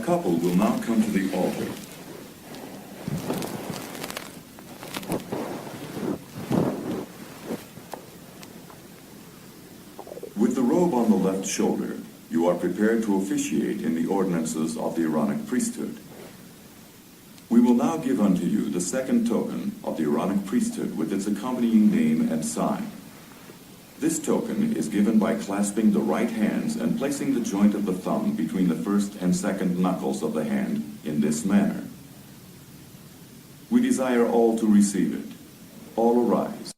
couple will now come to the altar. With the robe on the left shoulder, you are prepared to officiate in the ordinances of the Aaronic priesthood. We will now give unto you the second token of the Aaronic priesthood with its accompanying name and sign. This token is given by clasping the right hands and placing the joint of the thumb between the first and second knuckles of the hand in this manner. We desire all to receive it. All arise.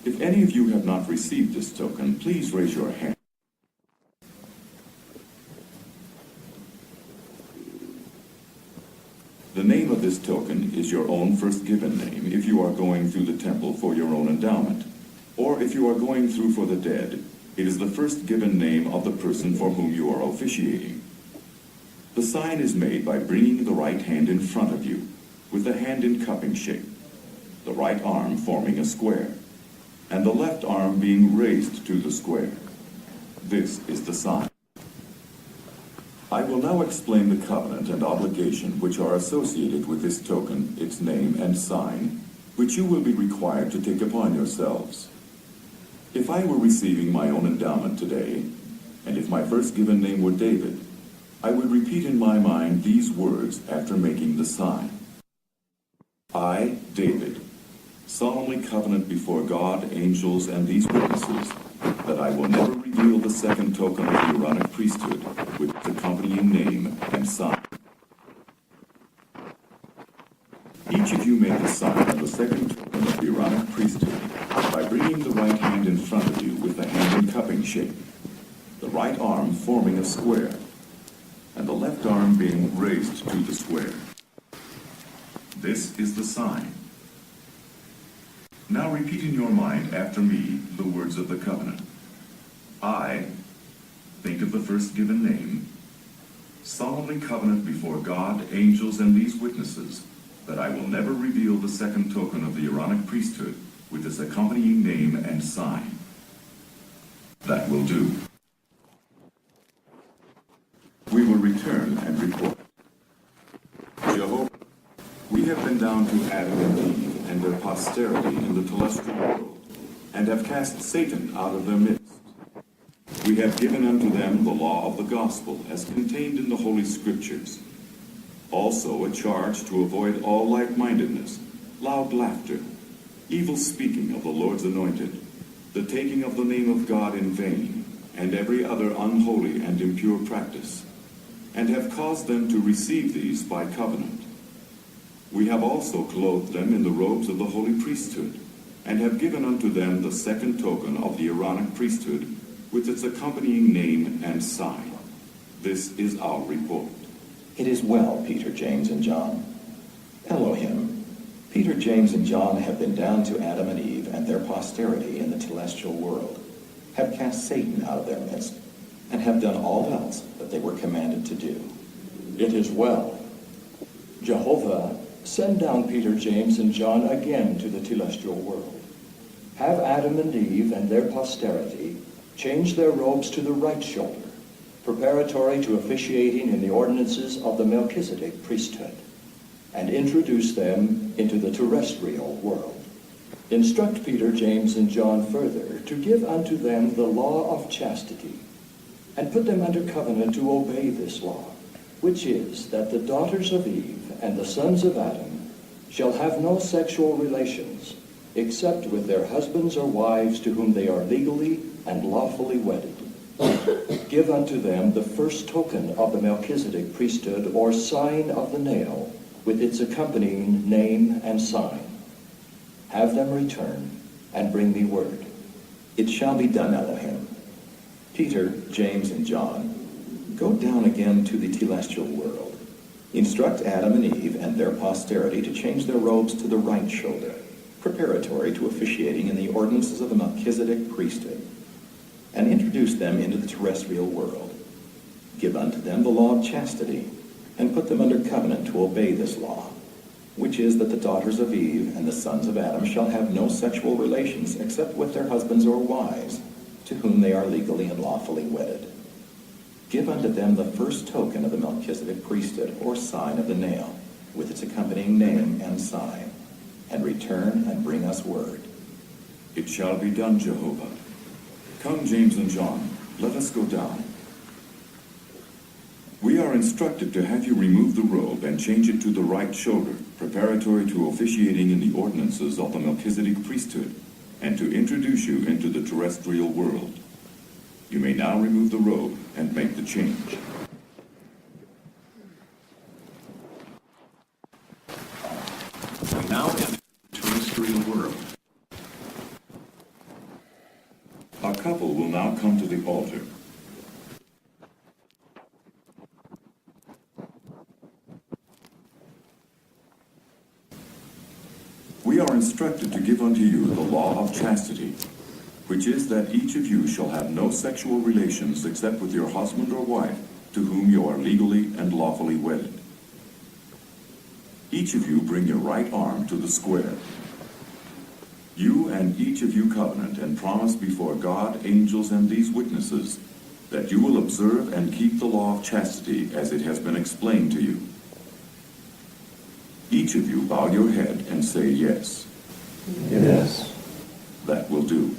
If any of you have not received this token, please raise your hand. The name of this token is your own first given name if you are going through the temple for your own endowment, or if you are going through for the dead, it is the first given name of the person for whom you are officiating. The sign is made by bringing the right hand in front of you, with the hand in cupping shape, the right arm forming a square, and the left arm being raised to the square. This is the sign. I will now explain the covenant and obligation which are associated with this token, its name and sign, which you will be required to take upon yourselves. If I were receiving my own endowment today, and if my first given name were David, I would repeat in my mind these words after making the sign. I, David, solemnly covenant before God, angels, and these witnesses, that I will never reveal the second token of the Aaronic priesthood with its accompanying name and sign. Each of you make the sign of the second token of the Aaronic priesthood by bringing the right hand in front of you with the hand in cupping shape, the right arm forming a square, and the left arm being raised to the square. This is the sign. Now repeat in your mind after me the words of the covenant. I, think of the first given name, solemnly covenant before God, angels, and these witnesses, that I will never reveal the second token of the Aaronic priesthood with its accompanying name and sign. That will do. We will return and report. Jehovah, we have been down to Adam and Eve and their posterity in the telestial world, and have cast Satan out of their midst. We have given unto them the law of the gospel as contained in the Holy Scriptures. Also a charge to avoid all like-mindedness, loud laughter, evil speaking of the Lord's anointed, the taking of the name of God in vain, and every other unholy and impure practice, and have caused them to receive these by covenant. We have also clothed them in the robes of the holy priesthood, and have given unto them the second token of the Aaronic priesthood with its accompanying name and sign. This is our report. It is well, Peter, James, and John. Elohim, Peter, James, and John have been down to Adam and Eve and their posterity in the telestial world, have cast Satan out of their midst, and have done all else that they were commanded to do. It is well. Jehovah, send down Peter, James, and John again to the telestial world. Have Adam and Eve and their posterity change their robes to the right shoulder, preparatory to officiating in the ordinances of the Melchizedek priesthood, and introduce them into the terrestrial world. Instruct Peter, James, and John further to give unto them the law of chastity, and put them under covenant to obey this law, which is that the daughters of Eve and the sons of Adam shall have no sexual relations except with their husbands or wives to whom they are legally and lawfully wedded. Give unto them the first token of the Melchizedek priesthood or sign of the nail with its accompanying name and sign. Have them return and bring me word. It shall be done, Elohim. Peter, James, and John, go down again to the telestial world. Instruct Adam and Eve and their posterity to change their robes to the right shoulder, preparatory to officiating in the ordinances of the Melchizedek priesthood, and introduce them into the terrestrial world. Give unto them the law of chastity, and put them under covenant to obey this law, which is that the daughters of Eve and the sons of Adam shall have no sexual relations except with their husbands or wives, to whom they are legally and lawfully wedded. Give unto them the first token of the Melchizedek priesthood, or sign of the nail, with its accompanying name and sign, and return and bring us word. It shall be done, Jehovah. Come, James and John, let us go down. We are instructed to have you remove the robe and change it to the right shoulder, preparatory to officiating in the ordinances of the Melchizedek priesthood, and to introduce you into the terrestrial world. You may now remove the robe and make the change. We now enter the terrestrial world. A couple will now come to the altar. We are instructed to give unto you the law of chastity, which is that each of you shall have no sexual relations except with your husband or wife, to whom you are legally and lawfully wedded. Each of you bring your right arm to the square. You and each of you covenant and promise before God, angels, and these witnesses that you will observe and keep the law of chastity as it has been explained to you. Each of you bow your head and say yes. Yes. That will do.